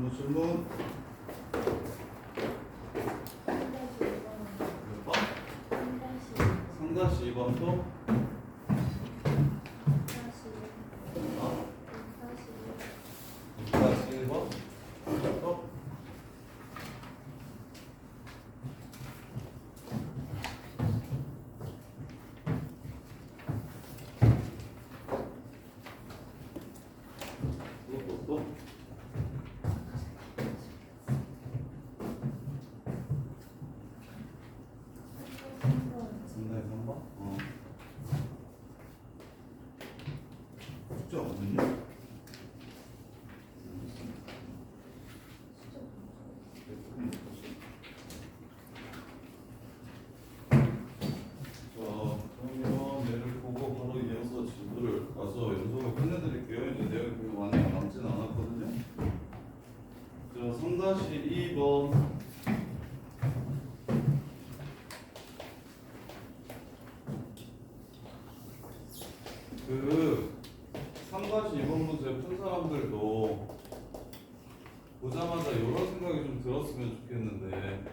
질문. 몇 번? 3-2번 또? 6-1번? 또? 또? 3-3번? 숙제 없느냐? 그러면 얘를 보고 바로 이어서 진도를 가서 연속을 끝내드릴게요. 이제 내용이 별로 많이 남진 않았거든요. 자, 3-2번. 그 3-2번 문제 푼 사람들도 보자마자 이런 생각이 좀 들었으면 좋겠는데,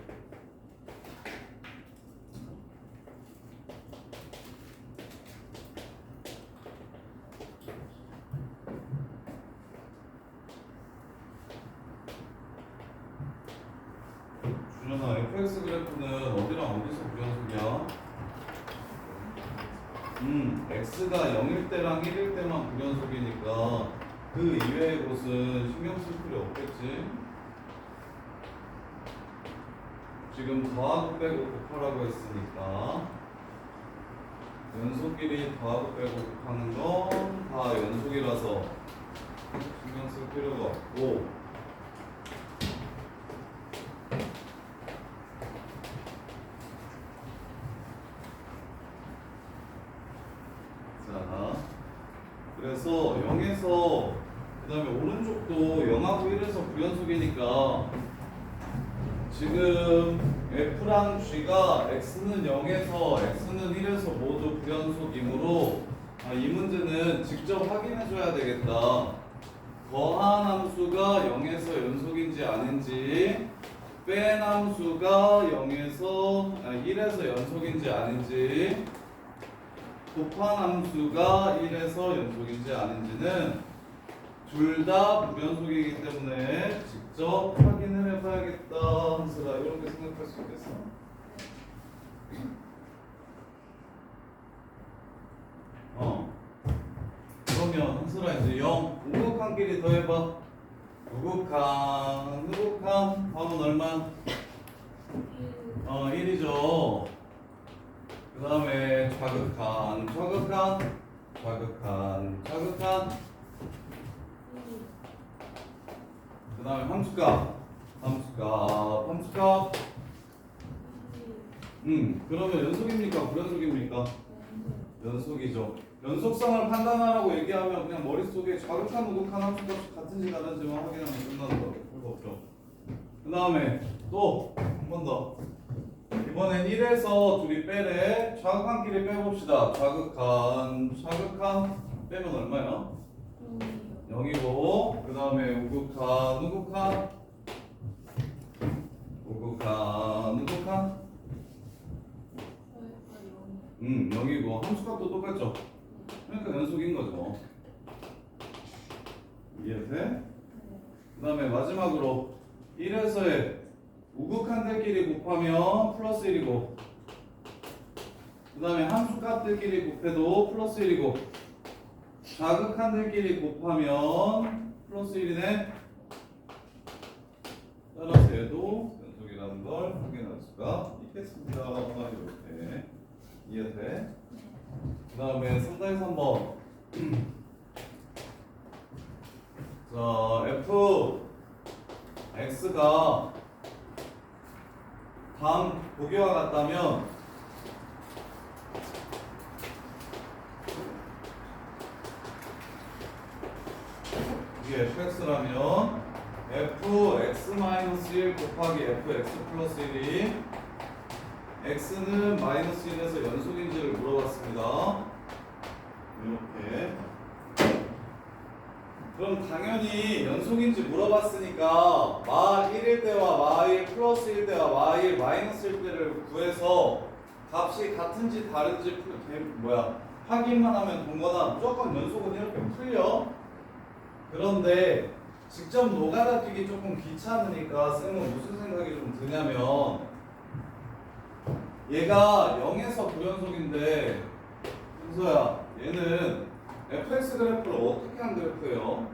준현아, fx 그래프는 어디랑 어디서 불연속이야? x가 0일 때랑 1일 때만 불연속이니까 그 이외의 곳은 신경 쓸 필요 없겠지? 지금 더하고 빼고 곱하라고 했으니까 연속끼리 더하고 빼고 곱하는 건 다 연속이라서 신경 쓸 필요가 없고, 자, 그래서 0에서 그 다음에 오른쪽도 0하고 1에서 불연속이니까 지금 F랑 G가 X는 0에서 X는 1에서 모두 불연속이므로 이 문제는 직접 확인해 줘야 되겠다. 더한 함수가 0에서 연속인지 아닌지, 뺀 함수가 1에서 연속인지 아닌지, 곱한 함수가 1에서 연속인지 아닌지는 둘 다 불연속이기 때문에 직접 확인을 해봐야겠다. 한슬아, 이렇게 생각할 수 있겠어? 그러면 한슬아 이제 0 우극한끼리 더해봐. 우극한 밥은 얼마? 1이죠. 그 다음에 좌극한 그 다음에 함수값 그러면 연속입니까? 불연속입니까? 연속이죠. 연속성을 판단하라고 얘기하면 그냥 머릿속에 좌극한, 우극한 함수값이 같은지 다른지만 확인하면 끝나는 거예요. 별거 없죠. 그 다음에 또 한 번 더. 이번엔 1에서 둘이 빼래. 좌극한끼리 빼봅시다. 좌극한 빼면 얼마야? 0이고, 그 다음에 우극한 0이고, 함수값도 똑같죠? 그러니까 연속인 거죠. 이해돼? 그 다음에 마지막으로 1에서의 우극한들끼리 곱하면 플러스 1이고, 그 다음에 함수값들끼리 곱해도 플러스 1이고, 좌극한들끼리 곱하면 플러스 1이네. 따라서 얘도 연속이라는 걸 확인할 수가 있겠습니다. 이렇게 이해돼? 그 다음에 3-3번. 자, fx가 다음 보기와 같다면 이게 fx라면 fx-1 곱하기 fx 플러스 1이 x는 마이너스 1에서 연속인지를 물어봤습니다. 이렇게 그럼 당연히 연속인지 물어봤으니까 마 1일 때와 마 1 플러스 1 때와 마 1 마이너스 1 때를 구해서 값이 같은지 다른지 확인만 하면 동거나 무조건 연속은 이렇게 풀려. 그런데 직접 노가다 뛰기 조금 귀찮으니까 쌤은 무슨 생각이 좀 드냐면 얘가 0에서 불연속인데 현서야 얘는 fx 그래프를 어떻게 한 그래프예요?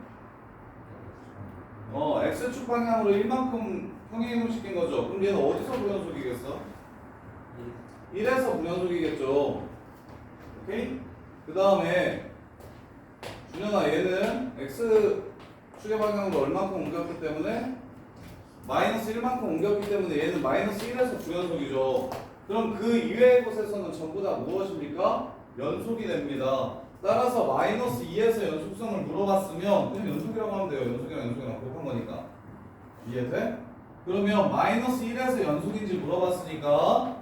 x축 방향으로 1만큼 평행이동시킨 거죠. 그럼 얘는 어디서 불연속이겠어? 1에서 불연속이겠죠. 오케이? 그 다음에 준현아 얘는 x축의 방향으로 얼만큼 옮겼기 때문에 마이너스 1만큼 옮겼기 때문에 얘는 마이너스 1에서 불연속이죠. 그럼 그 이외의 곳에서는 전부 다 무엇입니까? 연속이 됩니다. 따라서 마이너스 2에서 연속성을 물어봤으면 그냥 연속이라고 하면 돼요. 연속이랑 곱한 거니까. 이해돼? 그러면 마이너스 1에서 연속인지 물어봤으니까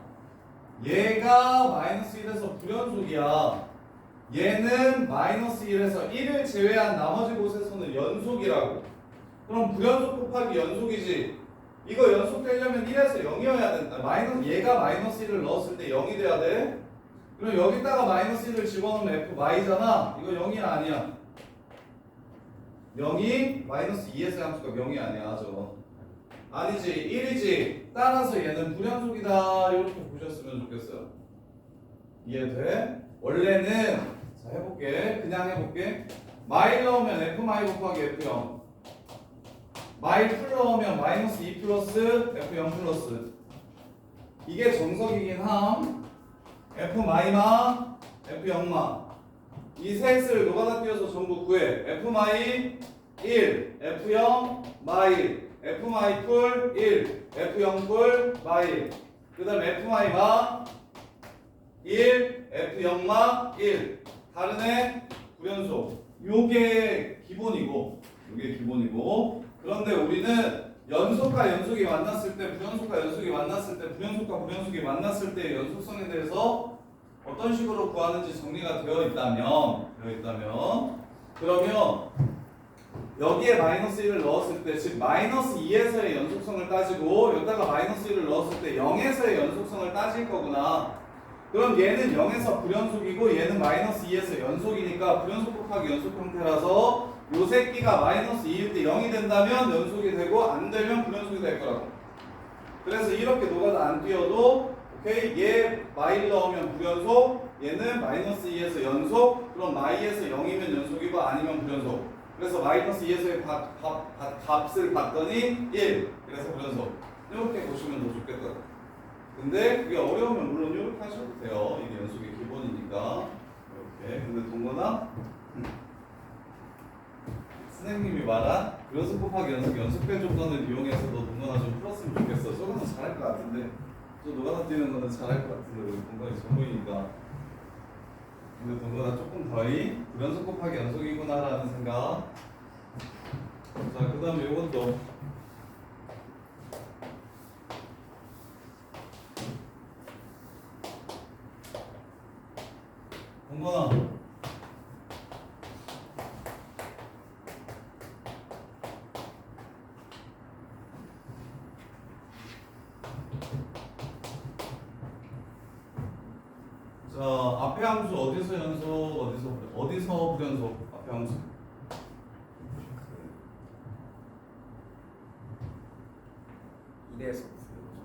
얘가 마이너스 1에서 불연속이야. 얘는 마이너스 1에서 1을 제외한 나머지 곳에서는 연속이라고. 그럼 불연속 곱하기 연속이지. 이거 연속되려면 1에서 0이어야 된다. 얘가 마이너스 1을 넣었을 때 0이 돼야 돼. 그럼 여기다가 마이너스 1을 집어넣으면 f y잖아. 이거 0이 아니야. 0이 마이너스 2에서 함수가 0이 아니야. 저거. 아니지. 1이지. 따라서 얘는 불연속이다. 이렇게 보셨으면 좋겠어요. 이해돼? 원래는 자 해볼게. 그냥 해볼게. 마일 넣으면 f 마이 곱하기 f0. 마일 풀 넣으면 마이너스 2 플러스 f0 플러스. 이게 정석이긴 함. f 마이마 f 0마 이 셋을 노가다 띄워서 전부 구해. f 마이 1 f 0 마일 f 마이 풀 1 f 0 풀 마일 그 다음에 f 마이 마 1 f 0마 1 다른 애 불연속. 요게 기본이고 그런데 우리는 연속과 연속이 만났을 때 불연속과 연속이 만났을 때 불연속과 불연속이 만났을 때 연속성에 대해서 어떤 식으로 구하는지 정리가 되어 있다면 그러면 여기에 마이너스 1을 넣었을 때 즉 마이너스 2에서의 연속성을 따지고 여기다가 마이너스 1을 넣었을 때 0에서의 연속성을 따질 거구나. 그럼 얘는 0에서 불연속이고 얘는 마이너스 2에서 연속이니까 불연속 곱하기 연속 형태라서 요 새끼가 마이너스 2일 때 0이 된다면 연속이 되고 안 되면 불연속이 될 거라고. 그래서 이렇게 노가다 안 띄워도 오케이 얘 마일 넣으면 불연속 얘는 마이너스 2에서 연속 그럼 마이에서 0이면 연속이고 아니면 불연속. 그래서 마이너스 2에서의 값을 봤더니 1 그래서 불연속. 이렇게 보시면 더 좋겠다. 근데 그게 어려우면 물론 이렇게 하셔도 돼요. 이게 연속의 기본이니까 이렇게. 근데 동거나 선생님이 말한 연속 곱하기 연속된 조건을 이용해서 너 동거나 좀 풀었으면 좋겠어. 저거는 잘할 것 같은데 저 노가다 뛰는 거는 잘할 것 같은데 우리 동거이 전문이니까. 근데 동거나 조금 더이 불연속 곱하기 연속이구나라는 생각. 자, 그 다음에 이것도 동거나 자, 앞에 함수 어디서 연속, 어디서 불연속? 앞에 함수. 1에서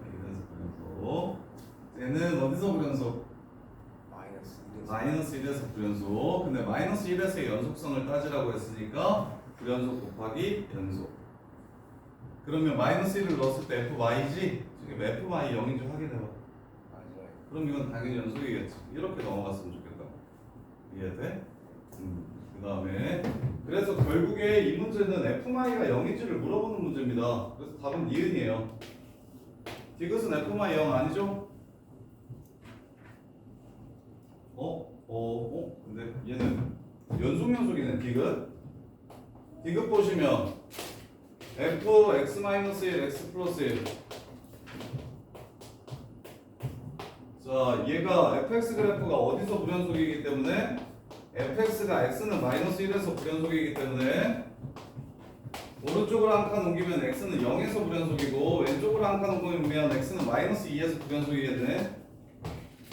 불연속. 얘는 어디서 불연속? 마이너스 1에서 불연속. 근데 마이너스 1에서의 연속성을 따지라고 했으니까 불연속 곱하기 연속. 그러면 마이너스 1을 넣었을 때 fy지? 지금 fy 0인 줄 확인해봐. 그럼 이건 당연히 연속이겠지. 이렇게 넘어갔으면 좋겠다. 이해돼? 그 다음에 그래서 결국에 이 문제는 fy가 0인지를 물어보는 문제입니다. 그래서 답은 니은이에요. 디귿은 fy 0 아니죠? 근데 얘는 연속이네. 디귿 보시면 f x-1 x 플러스 1. 자, 얘가 fx 그래프가 어디서 불연속이기 때문에 fx가 x는 마이너스 1에서 불연속이기 때문에 오른쪽으로 한 칸 옮기면 x는 0에서 불연속이고 왼쪽으로 한 칸 옮기면 x는 마이너스 2에서 불연속이겠네.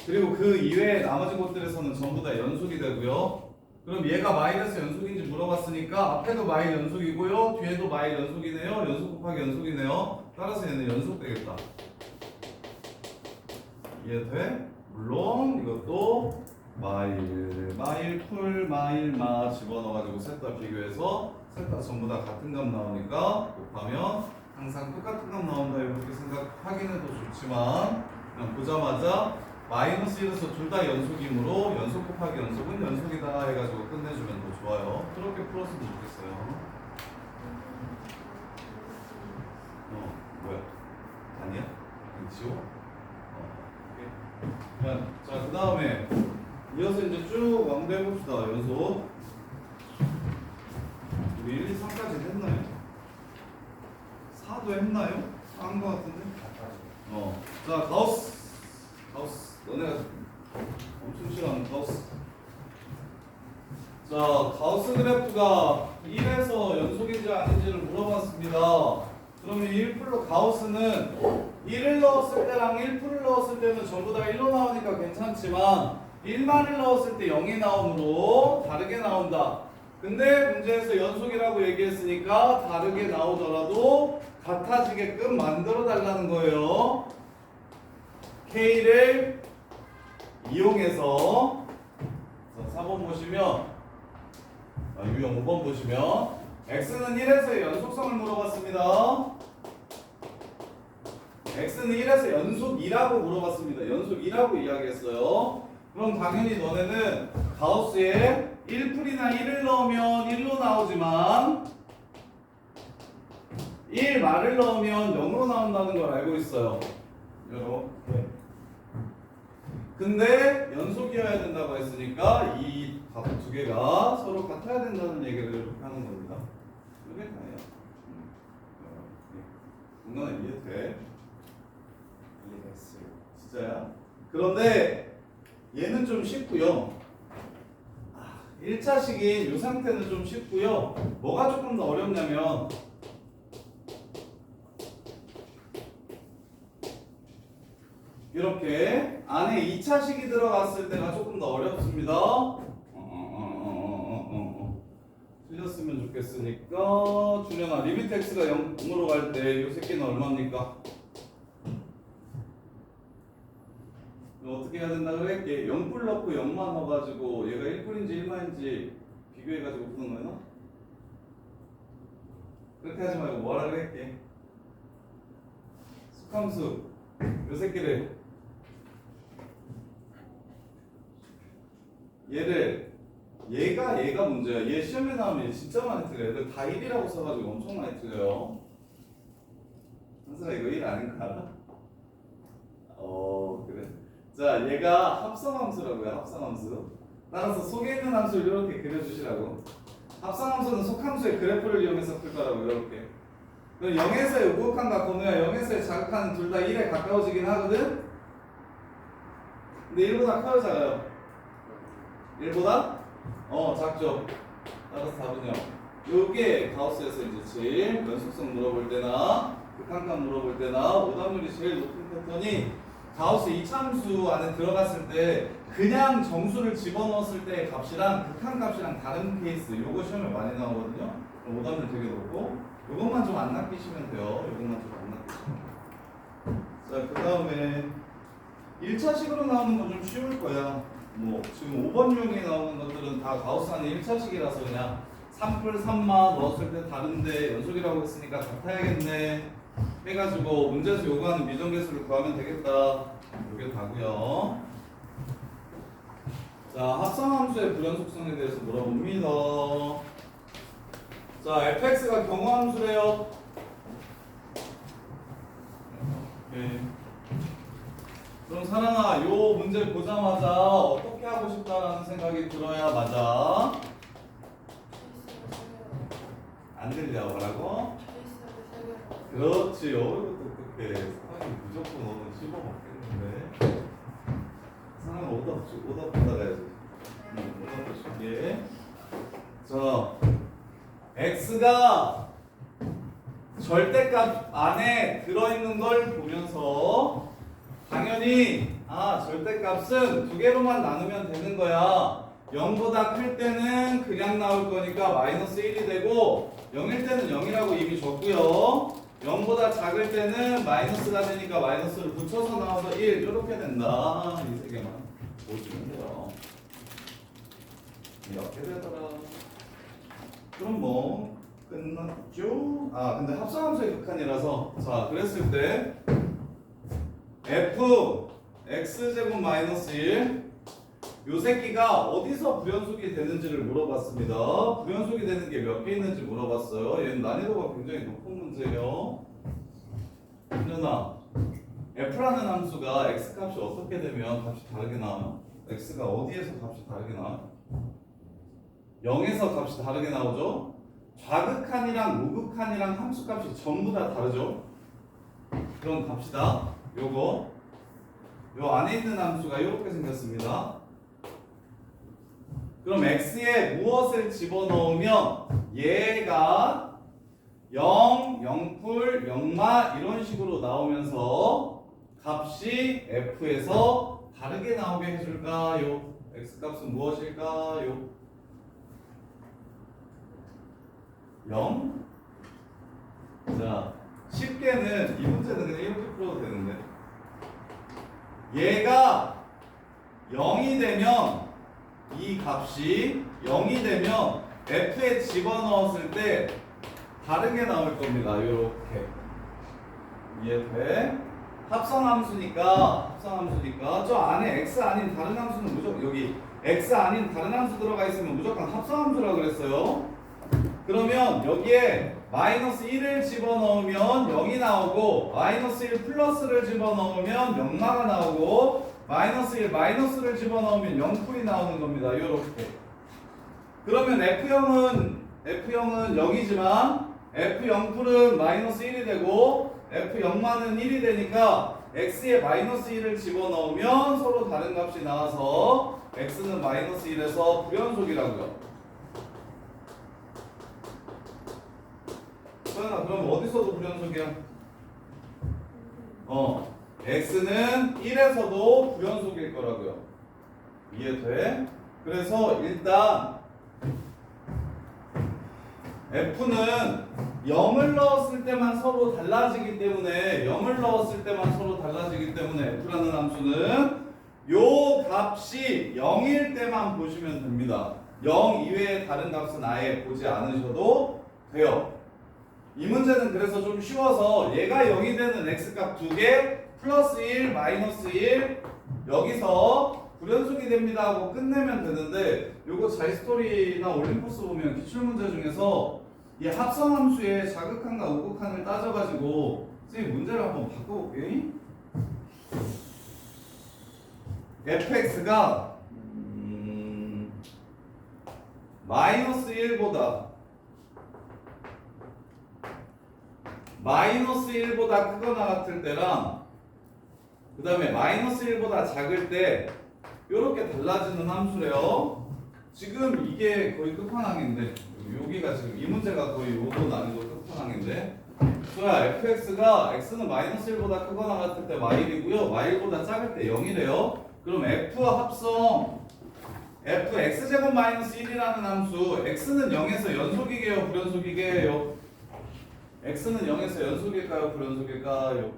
그리고 그 이외의 나머지 곳들에서는 전부 다 연속이 되고요. 그럼 얘가 마이너스 연속인지 물어봤으니까 앞에도 마이 연속이고요. 뒤에도 마이 연속이네요. 연속 곱하기 연속이네요. 따라서 얘는 연속되겠다. 이해돼? 물론 이것도 마일, 풀, 마일, 마 집어넣어가지고 셋 다 비교해서 셋 다 전부 다 같은 값 나오니까 곱하면 항상 똑같은 값 나온다 이렇게 생각하기는 더 좋지만 그냥 보자마자 마이너스 1에서 둘 다 연속이므로 연속 곱하기 연속은 연속이다 해가지고 끝내주면 더 좋아요. 그렇게 풀었으면 좋겠어요. 뭐야? 아니야? 지워? 자, 그 다음에 이어서 이제 쭉 완배해봅시다. 연속. 우리 1, 2, 3까지 했나요? 4도 했나요? 한 거 같은데? 자, 가우스. 너네가 엄청 싫어하는 가우스. 자, 가우스 그래프가 1에서 연속인지 아닌지를 물어봤습니다. 그러면 1풀로 가우스는 1을 넣었을 때랑 1풀을 넣었을 때는 전부 다 1로 나오니까 괜찮지만 1만을 넣었을 때 0이 나오므로 다르게 나온다. 근데 문제에서 연속이라고 얘기했으니까 다르게 나오더라도 같아지게끔 만들어 달라는 거예요. K를 이용해서 4번 보시면 유형 5번 보시면 X는 1에서의 연속성을 물어봤습니다. X는 1에서 연속이라고 물어봤습니다. 연속이라고 이야기했어요. 그럼 당연히 너네는 가우스에 1풀이나 1을 넣으면 1로 나오지만 1말을 넣으면 0으로 나온다는 걸 알고 있어요. 이렇게. 근데 연속이어야 된다고 했으니까 이 값 두 개가 서로 같아야 된다는 얘기를 이렇게 하는 겁니다. 이게 다예요. 누나 이해돼? 이해됐어요. 진짜야? 그런데 얘는 좀 쉽고요. 1차식인 이 상태는 좀 쉽고요. 뭐가 조금 더 어렵냐면 이렇게 안에 2차식이 들어갔을 때가 조금 더 어렵습니다. 틀렸으면 좋겠으니까 준현아 리미트 x가 0으로 갈 때 이 새끼는 얼마입니까? 어떻게 해야 된다 그랬게? 0풀 넣고 0만 넣어가지고 얘가 1풀인지 1만인지 비교해가지고 푸는 거야? 그렇게 하지 말고 뭐라 그랬게? 수함수 요 새끼를 얘가 문제야. 얘 시험에 나오면 얘 진짜 많이 틀려. 애들 다 1이라고 써가지고 엄청 많이 틀려요. 한슬아 이거 1 아닌 거 알아? 그래. 자, 얘가 합성함수라고요. 합성함수. 따라서 속에 있는 함수를 이렇게 그려주시라고. 합성함수는 속함수의 그래프를 이용해서 풀 거라고 이렇게. 그럼 0에서의 우극한과 건우야 0에서의 자극하는 둘 다 1에 가까워지긴 하거든? 근데 1보다 커요 작아요? 1보다? 작죠. 따라서 답은요. 요게 가우스에서 이제 제일 연속성 물어볼 때나 극한값 물어볼 때나 오답률이 제일 높은 패턴이 가우스 이차함수 안에 들어갔을 때 그냥 정수를 집어넣었을 때의 값이랑 극한값이랑 다른 케이스 요거 시험에 많이 나오거든요. 오답률 되게 높고 요것만 좀 안 낚이시면 돼요. 요것만 좀 안 낚이시면. 자, 그 다음에 1차식으로 나오는 건 좀 쉬울 거야. 뭐 지금 5번 유형에 나오는 것들은 다 가우스 안에 1차식이라서 그냥 3풀 3마 넣었을 때 다른데 연속이라고 했으니까 같아야겠네 해가지고 문제에서 요구하는 미정계수를 구하면 되겠다. 이게 다고요. 자, 합성함수의 불연속성에 대해서 물어봅니다. 자, fx가 경우함수래요. 오케이. 그럼 사랑아, 요 문제 보자마자 어떻게 하고 싶다라는 생각이 들어야 맞아. 안 들려 뭐라고? 그렇지. 이것도 어떻게 사랑이 무조건 오늘 씹어먹겠는데. 사랑아 오답 받아가야지. 오답 줄게. 자, x가 절대값 안에 들어있는 걸 보면서 당연히 절대값은 두 개로만 나누면 되는 거야. 0보다 클 때는 그냥 나올 거니까 마이너스 1이 되고 0일 때는 0이라고 이미 줬고요. 0보다 작을 때는 마이너스가 되니까 마이너스를 붙여서 나와서 1 이렇게 된다. 이 세 개만 보시면 돼요. 이렇게 되더라. 그럼 뭐 끝났죠? 근데 합성함수의 극한이라서 자 그랬을 때 f x제곱 마이너스 1 요 새끼가 어디서 불연속이 되는지를 물어봤습니다. 불연속이 되는 게 몇 개 있는지 물어봤어요. 얘는 난이도가 굉장히 높은 문제예요. 누나 f라는 함수가 x 값이 어떻게 되면 값이 다르게 나와요? x가 어디에서 값이 다르게 나와요? 0에서 값이 다르게 나오죠? 좌극한이랑 우극한이랑 함수값이 전부 다 다르죠? 그럼 갑시다. 요거 요 안에 있는 함수가 이렇게 생겼습니다. 그럼 x에 무엇을 집어넣으면 얘가 0, 0풀, 0마 이런 식으로 나오면서 값이 f에서 다르게 나오게 해줄까요? x값은 무엇일까요? 0? 자, 쉽게는 이 문제는 그냥 이렇게 풀어도 되는데 얘가 0이 되면 이 값이 0이 되면 f에 집어넣었을 때 다르게 나올 겁니다. 이렇게 이해돼? 합성함수니까 저 안에 x 아닌 다른 함수는 무조건 여기 x 아닌 다른 함수 들어가 있으면 무조건 합성함수라고 그랬어요. 그러면 여기에 마이너스 1을 집어넣으면 0이 나오고 마이너스 1 플러스를 집어넣으면 0마가 나오고 마이너스 1 마이너스를 집어넣으면 0풀이 나오는 겁니다. 요렇게. 그러면 F0은 0이지만 F0풀은 마이너스 1이 되고 F0마는 1이 되니까 X에 마이너스 1을 집어넣으면 서로 다른 값이 나와서 X는 마이너스 1에서 불연속이라고요. 그럼 어디서도 불연속이야? x는 1에서도 불연속일 거라고요. 이해돼? 그래서 일단 f는 0을 넣었을 때만 서로 달라지기 때문에 f라는 함수는 요 값이 0일 때만 보시면 됩니다. 0 이외의 다른 값은 아예 보지 않으셔도 돼요. 이 문제는 그래서 좀 쉬워서 얘가 0이 되는 x값 2개 플러스 1 마이너스 1 여기서 불연속이 됩니다 하고 끝내면 되는데 요거 자이스토리나 올림포스 보면 기출문제 중에서 이 합성함수의 자극한과 우극한을 따져가지고 선생님 문제를 한번 바꿔볼게. fx가 마이너스 1보다 크거나 같을 때랑 그 다음에 마이너스 1보다 작을 때 이렇게 달라지는 함수래요. 지금 이게 거의 끝판왕인데 여기가 지금 이 문제가 거의 요도 난이도 끝판왕인데 소야 fx가 x는 마이너스 1보다 크거나 같을 때 마일이고요 마일보다 작을 때 0이래요. 그럼 f와 합성 f x제곱 마이너스 1이라는 함수 x는 0에서 연속이게요 불연속이게요? x는 0에서 연속일까요? 불연속일까요?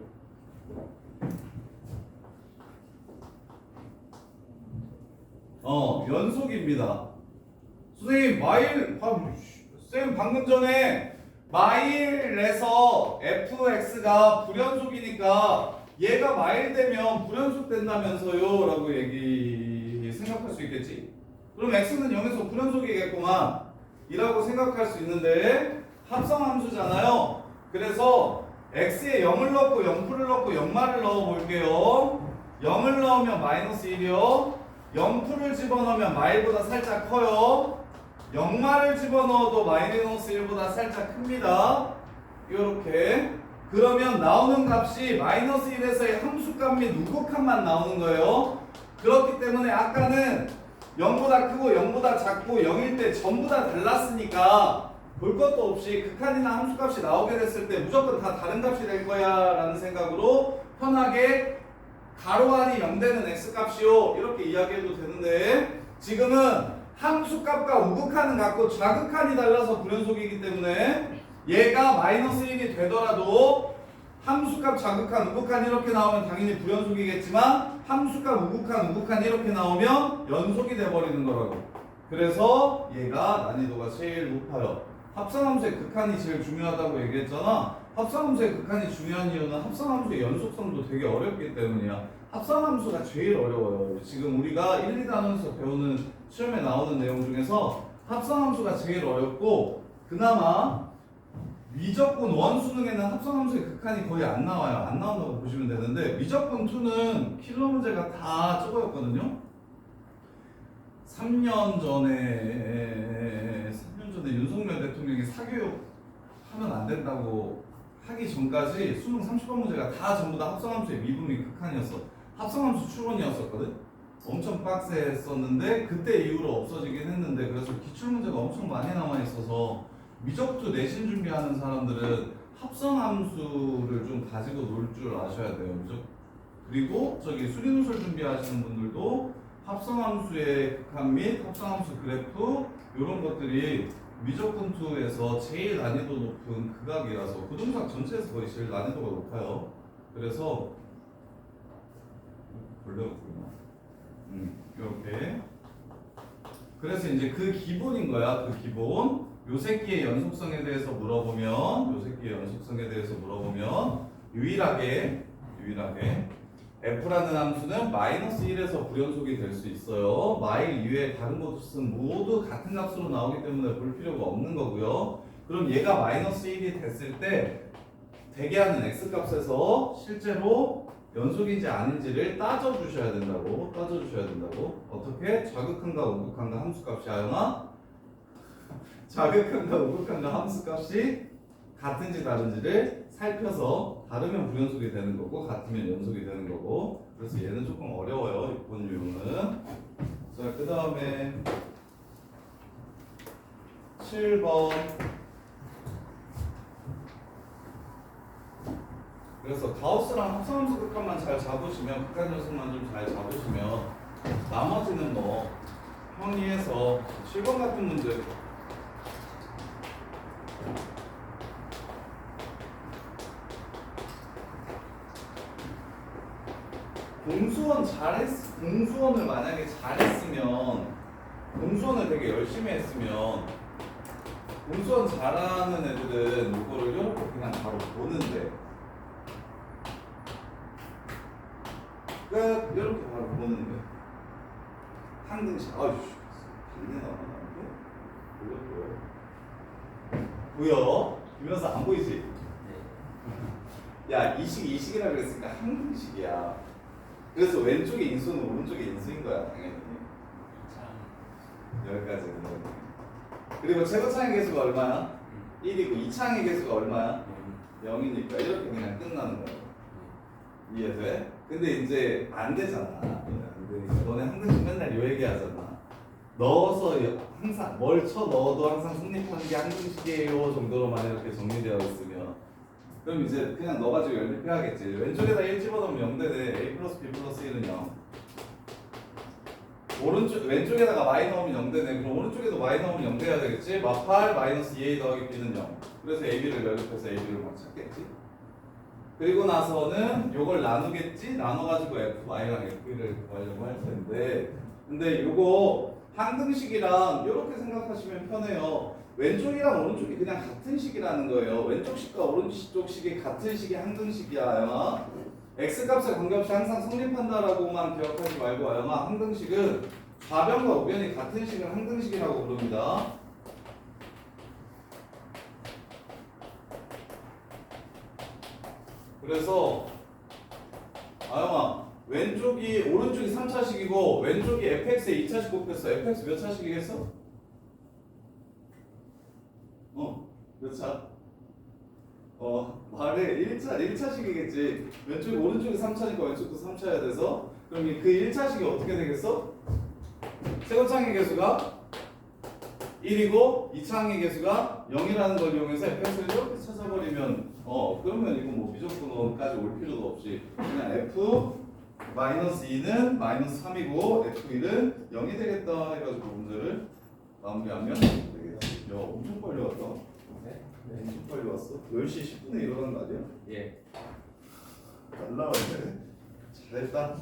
연속입니다. 선생님 쌤 방금 전에 마일에서 fx가 불연속이니까 얘가 마일 되면 불연속 된다면서요 라고 생각할 수 있겠지? 그럼 x는 0에서 불연속이겠구만 이라고 생각할 수 있는데 합성함수잖아요. 그래서 x에 0을 넣고 0풀을 넣고 0마를 넣어볼게요. 0을 넣으면 마이너스 1이요. 0풀을 집어넣으면 마일보다 살짝 커요. 0마를 집어넣어도 마이너스 1보다 살짝 큽니다. 이렇게. 그러면 나오는 값이 마이너스 1에서의 함수값 및 우극값만 나오는 거예요. 그렇기 때문에 아까는 0보다 크고 0보다 작고 0일 때 전부 다 달랐으니까 볼 것도 없이 극한이나 함수값이 나오게 됐을 때 무조건 다 다른 값이 될 거야 라는 생각으로 편하게 가로 안이 0되는 x값이요 이렇게 이야기해도 되는데, 지금은 함수값과 우극한은 같고 좌극한이 달라서 불연속이기 때문에 얘가 마이너스 1이 되더라도 함수값 좌극한 우극한 이렇게 나오면 당연히 불연속이겠지만 함수값 우극한 이렇게 나오면 연속이 돼버리는 거라고. 그래서 얘가 난이도가 제일 높아요. 합성함수의 극한이 제일 중요하다고 얘기했잖아. 합성함수의 극한이 중요한 이유는 합성함수의 연속성도 되게 어렵기 때문이야. 합성함수가 제일 어려워요. 지금 우리가 1, 2단원에서 배우는 시험에 나오는 내용 중에서 합성함수가 제일 어렵고, 그나마 미적분 원수능에는 합성함수의 극한이 거의 안 나와요. 안 나온다고 보시면 되는데, 미적분 2는 킬러 문제가 다 저거였거든요. 3년 전에 윤석열 대통령이 사교육 하면 안 된다고 하기 전까지 수능 30번 문제가 다 전부 다 합성함수의 미분이 극한이었어. 합성함수 추론이었었거든. 엄청 빡세했었는데 그때 이후로 없어지긴 했는데, 그래서 기출문제가 엄청 많이 남아있어서 미적투 내신 준비하는 사람들은 합성함수를 좀 가지고 놀 줄 아셔야 돼요. 그리고 저기 수리누설 준비하시는 분들도 합성함수의 극한 및 합성함수 그래프 이런 것들이 미적분2에서 제일 난이도 높은 극악이라서 고등수학 전체에서 거의 제일 난이도가 높아요. 그래서 걸려있구나. 이렇게. 그래서 이제 그 기본인 거야. 그 기본. 요 새끼의 연속성에 대해서 물어보면 유일하게 F라는 함수는 마이너스 1에서 불연속이 될 수 있어요. 마일 이외에 다른 것은 모두 같은 값으로 나오기 때문에 볼 필요가 없는 거고요. 그럼 얘가 마이너스 1이 됐을 때 대개하는 x값에서 실제로 연속인지 아닌지를 따져주셔야 된다고. 어떻게? 좌극한과 우극한과 함수값이 아영아? 좌극한과 우극한과 함수값이 같은지 다른지를 살펴서 다르면 불연속이 되는 거고 같으면 연속이 되는 거고. 그래서 얘는 조금 어려워요, 이번 유형은. 자, 그 다음에 7번. 그래서 가우스랑 합성함수 극한만 잘 잡으시면, 극한 녀석만 좀 잘 잡으시면 나머지는 뭐 형이해서 7번 같은 문제 공수원을 만약에 잘했으면, 공수원을 되게 열심히 했으면, 공수원 잘하는 애들은 이거를 이렇게 그냥 바로 보는데, 이렇게 바로 보는데, 항등식, 아이씨, 길게 나왔는데? 보여? 보면서 안 보이지? 야, 이 식이라 그랬으니까 항등식이야. 그래서 왼쪽에 인수는 오른쪽에 인수인 거야, 당연히. 여기까지는. 그리고 최고차항의 개수가 얼마야? 1이고 2차항의 개수가 얼마야? 0이니까 이렇게 그냥 끝나는 거야. 이해돼? 근데 이제 안 되잖아. 안 되니까 너네 항등식 맨날 요 얘기 하잖아. 넣어서 항상 뭘 쳐 넣어도 항상 성립하는 게 항등식이에요 정도로만 이렇게 정리되어 있으면, 그럼 이제 그냥 넣어가지고 연립해야겠지. 왼쪽에다 1 집어넣으면 0 되네. a 플러스 b 플러스 1은 0. 왼쪽에다가 y 넣으면 0 되네. 그럼 오른쪽에도 y 넣으면 0 돼야 되겠지. 마팔 마이너스 2a 더하기 b는 0. 그래서 ab를 연립해서 ab를 막 찾겠지. 그리고 나서는 요걸 나누겠지. 나눠가지고 fy랑 f를 구하려고 할 텐데, 근데 요거 항등식이랑 이렇게 생각하시면 편해요. 왼쪽이랑 오른쪽이 그냥 같은 식이라는 거예요. 왼쪽 식과 오른쪽 식이 같은 식이 항등식이야, 아영아. x값에 관계없이 항상 성립한다라고만 기억하지 말고, 아영아, 항등식은 좌변과 우변이 같은 식을 항등식이라고 부릅니다. 그래서 아영아, 오른쪽이 3차식이고 왼쪽이 fx에 2차식 곱했어. fx 몇 차식이겠어? 몇 차? 말해. 1차식이겠지. 오른쪽이 3차니까 왼쪽도 3차여야 돼서, 그럼 그 1차식이 어떻게 되겠어? 최고차항의 개수가 1이고 2차항의 개수가 0이라는 걸 이용해서 fx를 이렇게 찾아버리면 그러면 이거 뭐 미적분까지 올 필요도 없이 그냥 f 마이너스 2는 마이너스 3이고 f1은 0이 되겠다 해가지고 문제를 마무리하면 되겠지. 야 엄청 빨리 왔다. 네? 엄청 빨리 왔어. 10시 10분에 일어난 거 아니야? 예. 잘 나왔네. 잘했다.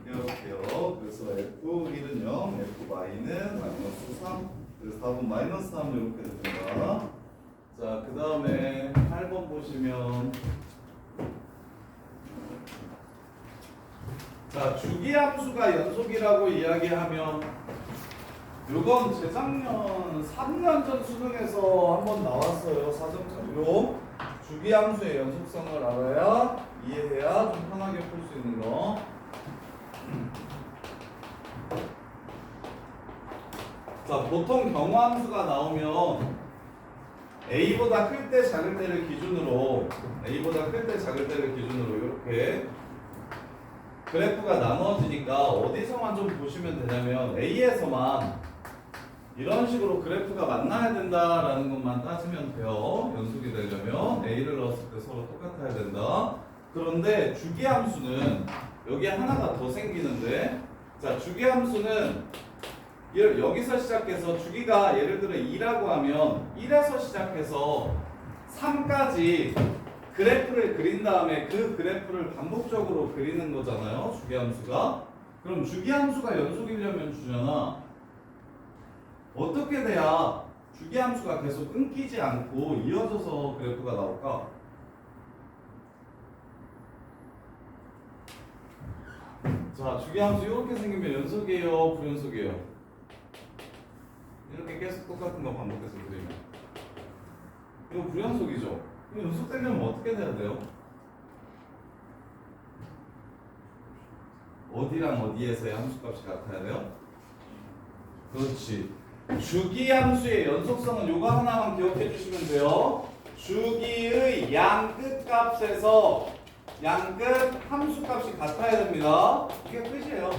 이렇게요. 그래서 f1은 0, f-는 마이너스 3. 그래서 답은 마이너스 3 이렇게 됩니다. 자, 그 다음에 8번 보시면 자, 주기함수가 연속이라고 이야기하면 요건 재작년 3년 전 수능에서 한번 나왔어요. 4점 자료. 주기함수의 연속성을 알아야 이해해야 좀 편하게 풀 수 있는 거. 자, 보통 경우함수가 나오면 A보다 클 때 작을 때를 기준으로 이렇게 그래프가 나눠지니까 어디서만 좀 보시면 되냐면 A에서만 이런 식으로 그래프가 만나야 된다라는 것만 따지면 돼요. 연속이 되려면 A를 넣었을 때 서로 똑같아야 된다. 그런데 주기함수는 여기에 하나가 더 생기는데, 자, 주기함수는 여기서 시작해서 주기가 예를 들어 2라고 하면 1에서 시작해서 3까지 그래프를 그린 다음에 그 그래프를 반복적으로 그리는 거잖아요. 주기함수가. 그럼 주기함수가 연속이려면 주잖아. 어떻게 돼야 주기함수가 계속 끊기지 않고 이어져서 그래프가 나올까? 자, 주기함수 이렇게 생기면 연속이에요, 불연속이에요? 이렇게 계속 똑같은 거 반복해서 그리면 이거 불연속이죠? 이거 연속되려면 어떻게 돼야 돼요? 어디랑 어디에서의 함수값이 같아야 돼요? 그렇지. 주기함수의 연속성은 요거 하나만 기억해 주시면 돼요. 주기의 양끝값에서 양끝 함수값이 같아야 됩니다. 이게 끝이에요.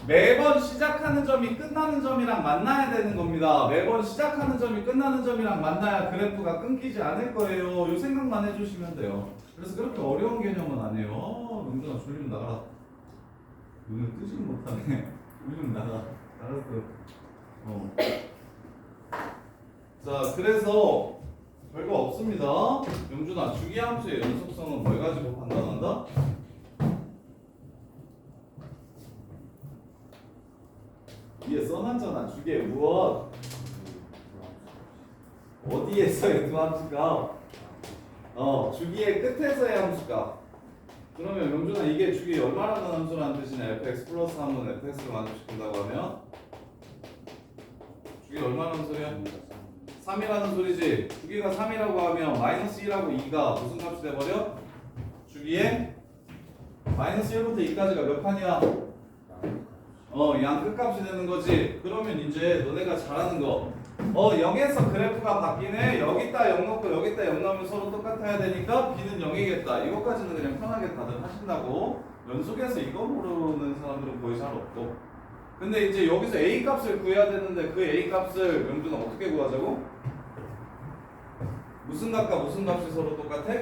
매번 시작하는 점이 끝나는 점이랑 만나야 되는 겁니다. 매번 시작하는 점이 끝나는 점이랑 만나야 그래프가 끊기지 않을 거예요. 이 생각만 해주시면 돼요. 그래서 그렇게 어려운 개념은 아니에요. 은근아 졸리면 나가라. 눈을 뜨지 못하네. 졸리면 나가. 알았어. 자, 그래서 별거 없습니다. 영준아, 주기함수의 연속성은 뭘 가지고 판단한다? 위에 써놨잖아. 주기의 무엇? 어디에서의 두 함수가? 주기의 끝에서의 함수가. 그러면 명준아, 이게 주기 얼마라는 함수라는 뜻이냐? fx 플러스 3은 fx를 만족시킨다고 하면 주기 얼마라는 소리야? 3이라는 소리지. 주기가 3이라고 하면 마이너스 1하고 2가 무슨 값이 돼버려? 주기의 마이너스 1부터 2까지가 몇 칸이야? 양 끝값이 되는 거지. 그러면 이제 너네가 잘하는 거 0에서 그래프가 바뀌네. 여기다 0 넣고 여기다 0 넣으면 서로 똑같아야 되니까 b는 0이겠다. 이것까지는 그냥 편하게 다들 하신다고. 연속해서 이거 모르는 사람들은 거의 잘 없고. 근데 이제 여기서 a 값을 구해야 되는데 그 a 값을 명준은 어떻게 구하자고? 무슨 값과 무슨 값이 서로 똑같아?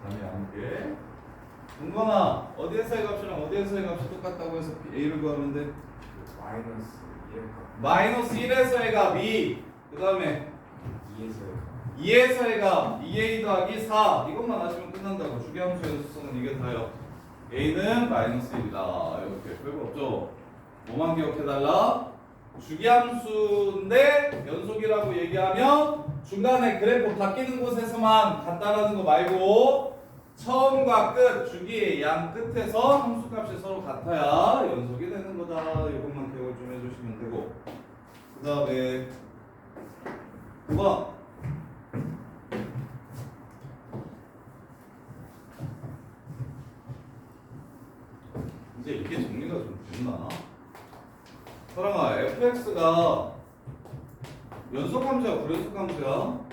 함께. 은건아, 어디에서의 값이랑 어디에서의 값이 똑같다고 해서 a를 구하면 돼? 마이너스 1에서의 값 2. 그 다음에 2에서의 값 2a 더하기 4. 이것만 아시면 끝난다고. 주기함수의 연속성은 이게 다요. a는 마이너스 1이다. 이렇게 별거 없죠. 뭐만 기억해달라? 주기함수인데 연속이라고 얘기하면 중간에 그래프 바뀌는 곳에서만 같다라는 거 말고 처음과 끝, 주기의 양 끝에서 함수값이 서로 같아야 연속이 되는 거다. 이것만 기억을 좀 해주시면 되고, 그 다음에 9번 이제 이게 정리가 좀 됐나? 사랑아, fx가 연속함수야 불연속함수야?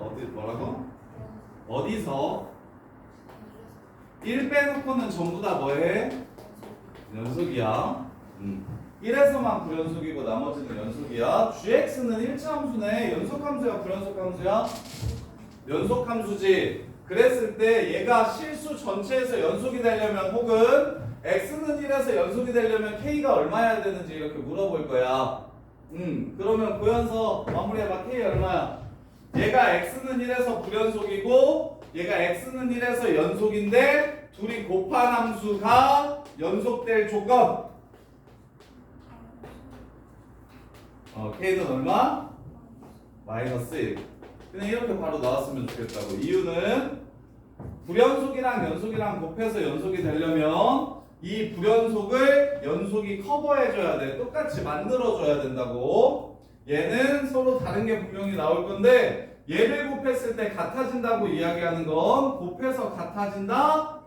어디 뭐라고? 어디서 1 빼놓고는 전부 다 뭐해? 연속이야. 1에서만 불연속이고 나머지는 연속이야. gx는 일차함수네. 연속함수야 불연속함수야? 연속함수지. 그랬을 때 얘가 실수 전체에서 연속이 되려면 혹은 x는 1에서 연속이 되려면 k가 얼마여야 되는지 이렇게 물어볼 거야. 그러면 구현서 마무리해봐. k 얼마야? 얘가 x는 1에서 불연속이고 얘가 x는 1에서 연속인데 둘이 곱한 함수가 연속될 조건. k는 얼마? 마이너스 1. 그냥 이렇게 바로 나왔으면 좋겠다고. 이유는 불연속이랑 연속이랑 곱해서 연속이 되려면 이 불연속을 연속이 커버해줘야 돼. 똑같이 만들어줘야 된다고. 얘는 서로 다른 게 분명히 나올 건데 얘를 곱했을 때 같아진다고 이야기하는 건 곱해서 같아진다?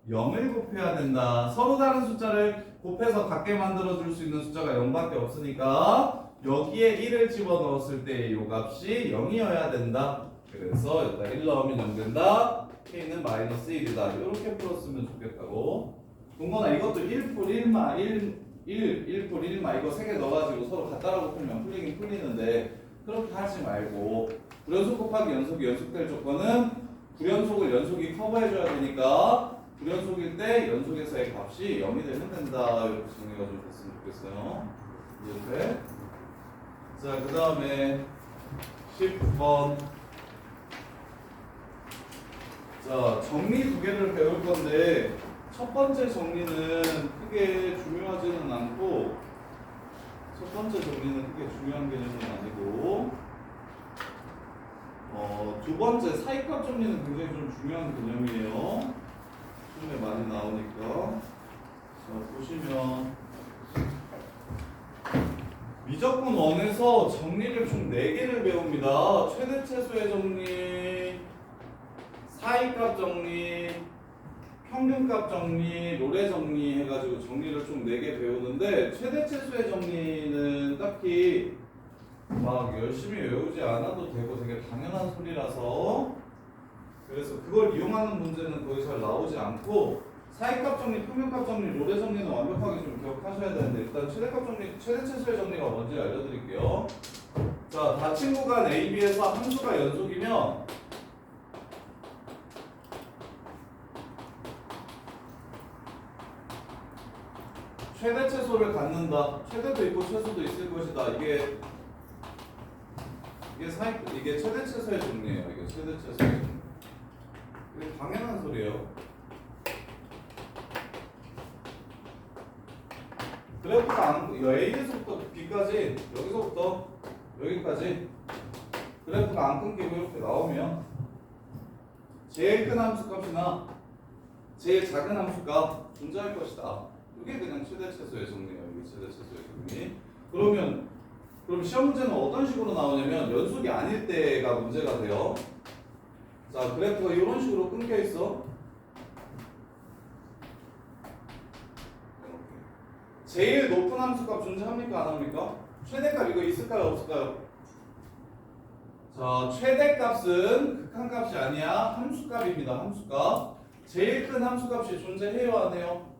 0을 곱해야 된다. 서로 다른 숫자를 곱해서 같게 만들어줄 수 있는 숫자가 0밖에 없으니까 여기에 1을 집어넣었을 때 이 값이 0이어야 된다. 그래서 여기다 1 넣으면 0 된다. k는 마이너스 1이다. 이렇게 풀었으면 좋겠다고. 동건아 이것도 1풀 1마 1풀 1마 이거 3개 넣어가지고 서로 같다라고 풀면 풀리긴 풀리는데 그렇게 하지 말고 불연속 곱하기 연속이 연속될 조건은 불연속을 연속이 커버해줘야 되니까 불연속일 때 연속에서의 값이 0이 되면 된다. 이렇게 정리가 좀 됐으면 좋겠어요. 이렇게. 자, 그 다음에 10번. 자, 정리 두 개를 배울 건데 첫 번째 정리는 크게 중요하지는 않고 첫 번째 정리는 크게 중요한 개념은 아니고 두 번째 사이값 정리는 굉장히 좀 중요한 개념이에요. 시험에 많이 나오니까. 자, 보시면 미적분 1에서 정리를 총 4개를 배웁니다. 최대 최소의 정리, 사이값 정리, 평균값 정리, 로레 정리 해가지고 정리를 총 4개 배우는데 최대 최소의 정리는 딱히 막 열심히 외우지 않아도 되고 되게 당연한 소리라서 그래서 그걸 이용하는 문제는 거의 잘 나오지 않고 사이값 정리, 평균값 정리, 로레 정리는 완벽하게 좀 기억하셔야 되는데 일단 최대값 정리, 최대 최소의 정리가 뭔지 알려드릴게요. 자, 닫힌 구간 A, B에서 함수가 연속이면 최대 최소를 갖는다. 최대도 있고 최소도 있을 것이다. 이게 최대 최소의 정리예요. 이게 최대 최소의 정리. 이게 당연한 소리예요. 그래프가 A에서부터 B까지 여기서부터 여기까지 그래프가 안 끊기고 이렇게 나오면 제일 큰 함수값이나 제일 작은 함수값 존재할 것이다. 이게 그냥 최대 최소의 정리예요. 이게 최대 최소의 정리. 그럼 시험 문제는 어떤 식으로 나오냐면 연속이 아닐 때가 문제가 돼요. 자, 그래프가 이런 식으로 끊겨 있어. 제일 높은 함수값 존재합니까? 안 합니까? 최대값 이거 있을까요? 없을까요? 자, 최대값은 극한값이 아니야. 함수값입니다. 함수값. 제일 큰 함수값이 존재해요? 안 해요?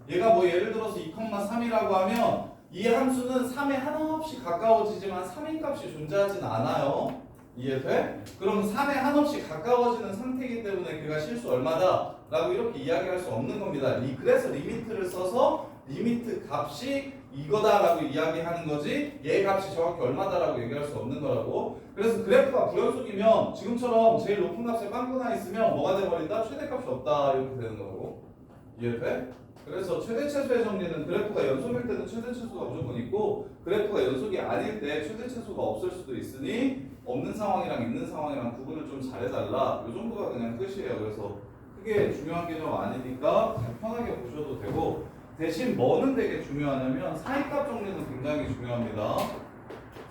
얘가 뭐 예를 들어서 2,3이라고 하면 이 함수는 3에 한없이 가까워지지만 3인 값이 존재하진 않아요. 이해돼? 그럼 3에 한없이 가까워지는 상태이기 때문에 그가 실수 얼마다? 라고 이렇게 이야기할 수 없는 겁니다. 그래서 리미트를 써서 리미트 값이 이거다라고 이야기하는 거지 얘 값이 정확히 얼마다라고 얘기할 수 없는 거라고. 그래서 그래프가 불연속이면 지금처럼 제일 높은 값에 빵꾸나 있으면 뭐가 돼버린다? 최대값이 없다 이렇게 되는 거고. 이해돼? 그래서 최대 최소의 정리는 그래프가 연속일 때는 최대 최소가 무조건 있고 그래프가 연속이 아닐 때 최대 최소가 없을 수도 있으니 없는 상황이랑 있는 상황이랑 구분을 좀 잘해달라. 이 정도가 그냥 끝이에요. 그래서 크게 중요한 개념 아니니까 그냥 편하게 보셔도 되고 대신 뭐는 되게 중요하냐면 사이값 정리는 굉장히 중요합니다.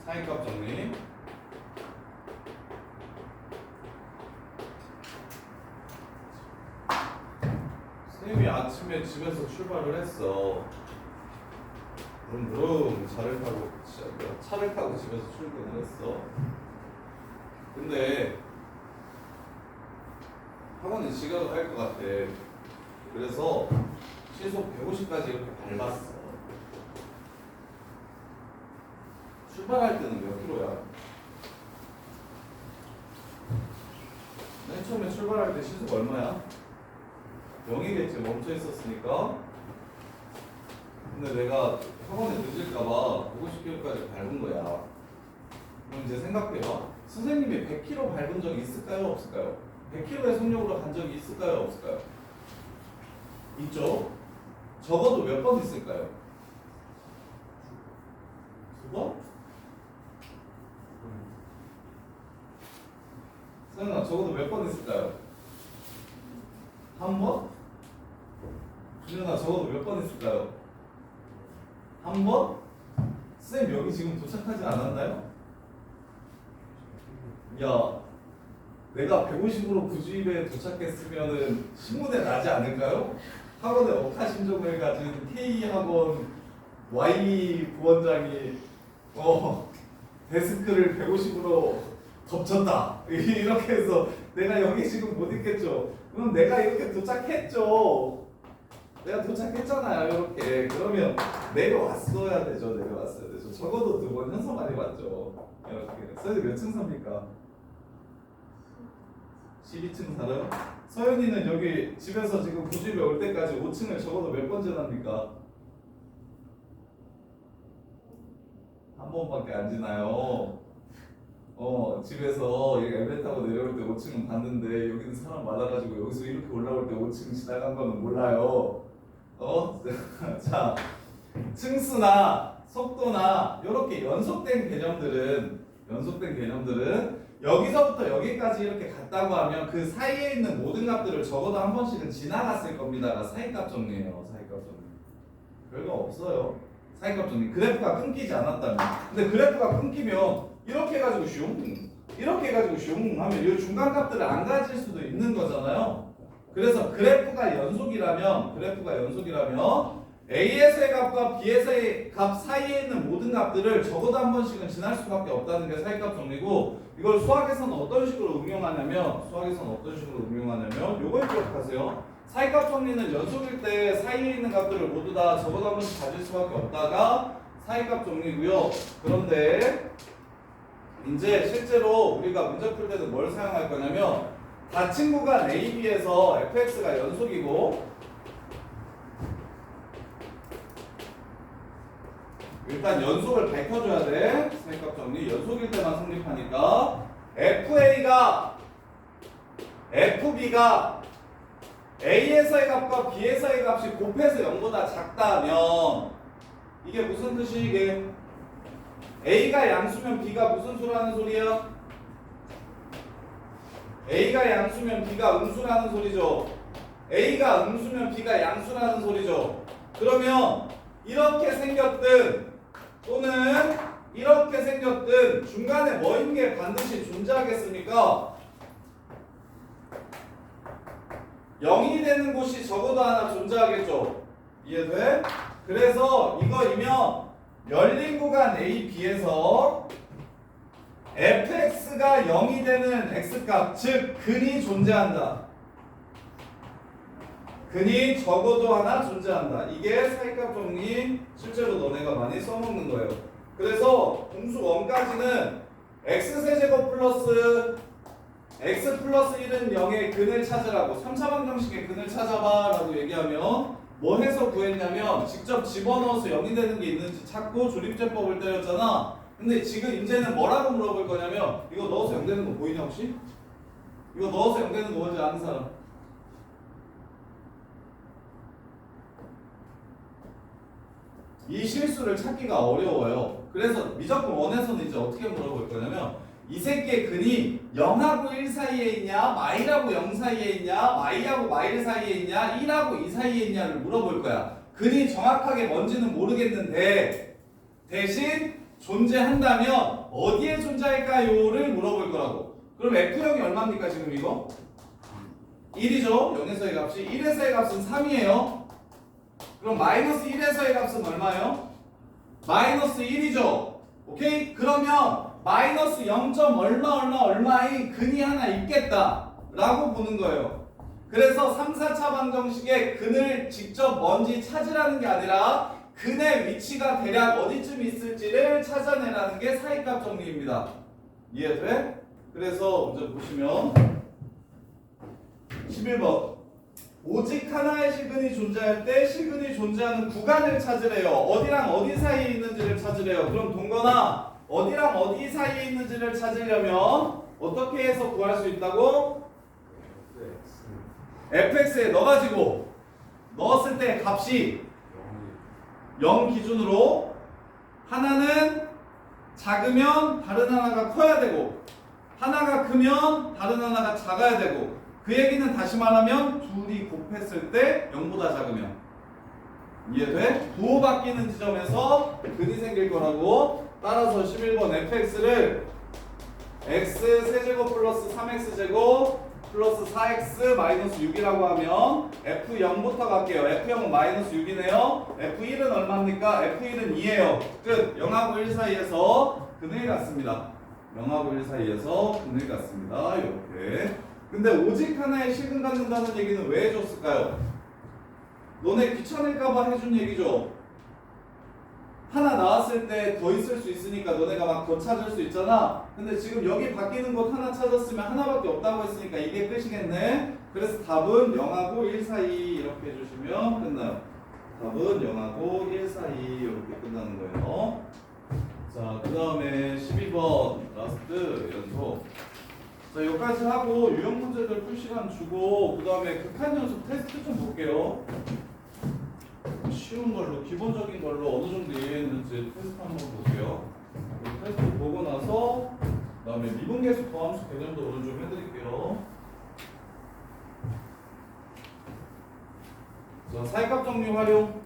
사이값 정리. 쌤이 아침에 집에서 출발을 했어. 부릉부릉 차를 타고 집에서 출근을 했어. 근데 학원에 지각을 할 것 같아. 그래서 시속 150까지 이렇게 밟았어. 출발할 때는 몇 킬로야? 맨 처음에 출발할 때 시속 얼마야? 0이겠지. 멈춰 있었으니까. 근데 내가 학원에 늦을까봐 150km까지 밟은 거야. 그럼 이제 생각해봐. 선생님이 100km 밟은 적이 있을까요? 없을까요? 100km의 속력으로 간 적이 있을까요? 없을까요? 있죠? 적어도 몇 번 있을까요? 2번? 선생님 적어도 몇 번 있을까요? 1번? 준현아 적어도 몇 번 있을까요? 1번? 쌤 여기 지금 도착하지 않았나요? 야 내가 150으로 구주입에 도착했으면은 신문에 나지 않을까요? 학원에 억하심정을 가진 K학원 Y 부원장이 데스크를 150으로 덮쳤다 이렇게 해서 내가 여기 지금 못 있겠죠. 그럼 내가 이렇게 도착했죠. 내가 도착했잖아요. 이렇게 그러면 내려왔어야 되죠. 내려왔어야 되죠. 적어도 2번 현서 많이 봤죠. 이렇게 선생님 몇 층 삽니까? 12층 살아요? 서연이는 여기 집에서 지금 구집에 올 때까지 5층을 적어도 몇 번 지납니까? 한 번밖에 안 지나요. 집에서 엘리베이터 타고 내려올 때 5층은 봤는데 여기는 사람 많아가지고 여기서 이렇게 올라올 때 5층 지나간 거는 몰라요. 자, 층수나 속도나 이렇게 연속된 개념들은 여기서부터 여기까지 이렇게 갔다고 하면 그 사이에 있는 모든 값들을 적어도 한 번씩은 지나갔을 겁니다가 사이값 정리예요. 사이값 정리. 별거 없어요. 사이값 정리. 그래프가 끊기지 않았다면. 근데 그래프가 끊기면 이렇게 해가지고 이렇게 해가지고 하면 이 중간 값들을 안 가질 수도 있는 거잖아요. 그래서 그래프가 연속이라면 A에서의 값과 B에서의 값 사이에 있는 모든 값들을 적어도 한 번씩은 지날 수밖에 없다는 게 사이값 정리고, 이걸 수학에서는 어떤 식으로 응용하냐면 요걸 기억하세요. 사이값 정리는 연속일 때 사이에 있는 값들을 모두 다 적어도 한 번씩 가질 수밖에 없다가 사이값 정리고요. 그런데 이제 실제로 우리가 문제 풀 때는 뭘 사용할 거냐면 닫힌 구간 A, B에서 fx가 연속이고 일단 연속을 밝혀줘야 돼. 사이값 정리 연속일 때만 성립하니까 FA가 FB가 A에서의 값과 B에서의 값이 곱해서 0보다 작다면 이게 무슨 뜻이 이게? A가 양수면 B가 무슨 수라는 소리야? A가 양수면 B가 음수라는 소리죠. A가 음수면 B가 양수라는 소리죠. 그러면 이렇게 생겼든 또는 이렇게 생겼든 중간에 뭐인 게 반드시 존재하겠습니까? 0이 되는 곳이 적어도 하나 존재하겠죠. 이해돼? 그래서 이거이면 열린 구간 A, B에서 fx가 0이 되는 x값, 즉 근이 존재한다. 근이 적어도 하나 존재한다. 이게 사이값 정리 실제로 너네가 많이 써먹는 거예요. 그래서 공수 1까지는 x세제곱 플러스 x 플러스 1은 0의 근을 찾으라고 3차 방정식의 근을 찾아봐 라고 얘기하면 뭐 해서 구했냐면 직접 집어넣어서 0이 되는 게 있는지 찾고 조립제법을 때렸잖아. 근데 지금 이제는 뭐라고 물어볼 거냐면 이거 넣어서 0 되는 거 보이냐 혹시? 이거 넣어서 0 되는 거 뭔지 아는 사람? 이 실수를 찾기가 어려워요. 그래서 미적분 1에서는 이제 어떻게 물어볼 거냐면 이 새끼의 근이 0하고 1 사이에 있냐, 마이하고 0 사이에 있냐, 마이하고 마일 사이에 있냐, 1하고 2 사이에 있냐를 물어볼 거야. 근이 정확하게 뭔지는 모르겠는데 대신 존재한다면 어디에 존재할까요를 물어볼 거라고. 그럼 F형이 얼마입니까 지금 이거? 1이죠. 0에서의 값이. 1에서의 값은 3이에요. 그럼 마이너스 1에서의 값은 얼마예요? 마이너스 1이죠. 오케이? 그러면 마이너스 0. 얼마의 근이 하나 있겠다 라고 보는 거예요. 그래서 3, 4차 방정식의 근을 직접 뭔지 찾으라는 게 아니라 근의 위치가 대략 어디쯤 있을지를 찾아내라는 게 사이값 정리입니다. 이해돼? 그래서 먼저 보시면 11번 오직 하나의 실근이 존재할 때 실근이 존재하는 구간을 찾으래요. 어디랑 어디 사이에 있는지를 찾으래요. 그럼 동건아 어디랑 어디 사이에 있는지를 찾으려면 어떻게 해서 구할 수 있다고? fx에 넣어가지고 넣었을 때 값이 0 기준으로 하나는 작으면 다른 하나가 커야 되고 하나가 크면 다른 하나가 작아야 되고 그 얘기는 다시 말하면 둘이 곱했을 때 0보다 작으면 이해돼? 부호 바뀌는 지점에서 근이 생길 거라고. 따라서 11번 fx를 x 세제곱 플러스 3x제곱 플러스 4x 마이너스 6이라고 하면 f0부터 갈게요. f0은 마이너스 6이네요. f1은 얼마입니까? f1은 2예요. 끝. 0하고 1 사이에서 근을 갖습니다. 0하고 1 사이에서 근을 갖습니다. 이렇게. 근데 오직 하나의 실근 갖는다는 얘기는 왜 해줬을까요? 너네 귀찮을까봐 해준 얘기죠. 하나 나왔을 때 더 있을 수 있으니까 너네가 막 더 찾을 수 있잖아. 근데 지금 여기 바뀌는 곳 하나 찾았으면 하나밖에 없다고 했으니까 이게 끝이겠네. 그래서 답은 0하고 1 사이 이렇게 해주시면 끝나요. 답은 0하고 1 사이 이렇게 끝나는 거예요. 자, 그 다음에 12번 라스트 연속. 자, 여기까지 하고 유형 문제들 풀 시간 주고 그 다음에 극한 연속 테스트 좀 볼게요. 쉬운 걸로, 기본적인 걸로 어느 정도 이해했는지 테스트 한번 볼게요. 테스트 보고 나서 그 다음에 미분계수 더함수 개념도 오늘 좀 해드릴게요. 자, 사이값 정리 활용.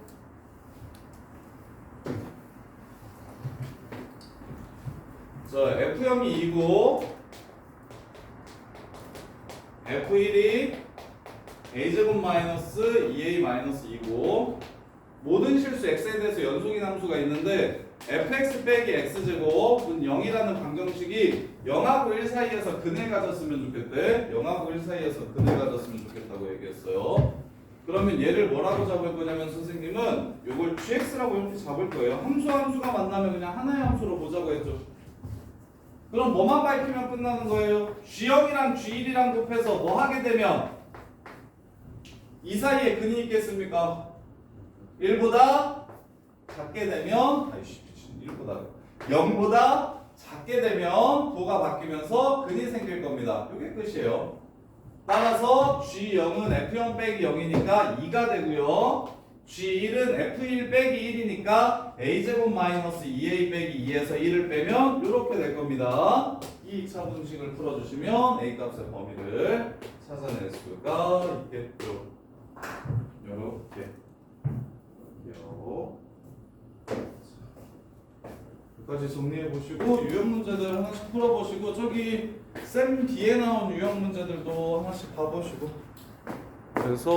자, F0이 2고 F1이 a제곱 마이너스 2a 마이너스 2고 모든 실수 x에 대해서 연속인 함수가 있는데 fx 빼기 x제곱은 0이라는 방정식이 0하고 1 사이에서 근을 가졌으면 좋겠대. 0하고 1 사이에서 근을 가졌으면 좋겠다고 얘기했어요. 그러면 얘를 뭐라고 잡을 거냐면 선생님은 요걸 gx라고 이렇게 잡을 거예요. 함수가 만나면 그냥 하나의 함수로 보자고 했죠. 그럼 뭐만 밝히면 끝나는 거예요? G0이랑 G1이랑 곱해서 뭐 하게 되면 이 사이에 근이 있겠습니까? 1보다 작게 되면 0보다 작게 되면 도가 바뀌면서 근이 생길 겁니다. 이게 끝이에요. 따라서 G0은 F0 빼기 0이니까 2가 되고요. G1은 F1 빼기 1이니까 A제곱 마이너스 2A 빼기 2에서 1을 빼면 이렇게 될 겁니다. 이 2차 분식을 풀어주시면 A값의 범위를 찾아낼 수가 있겠죠. 이렇게. 여기까지 정리해 보시고 유형 문제들 하나씩 풀어보시고 저기 쌤 뒤에 나온 유형 문제들도 하나씩 봐보시고 그래서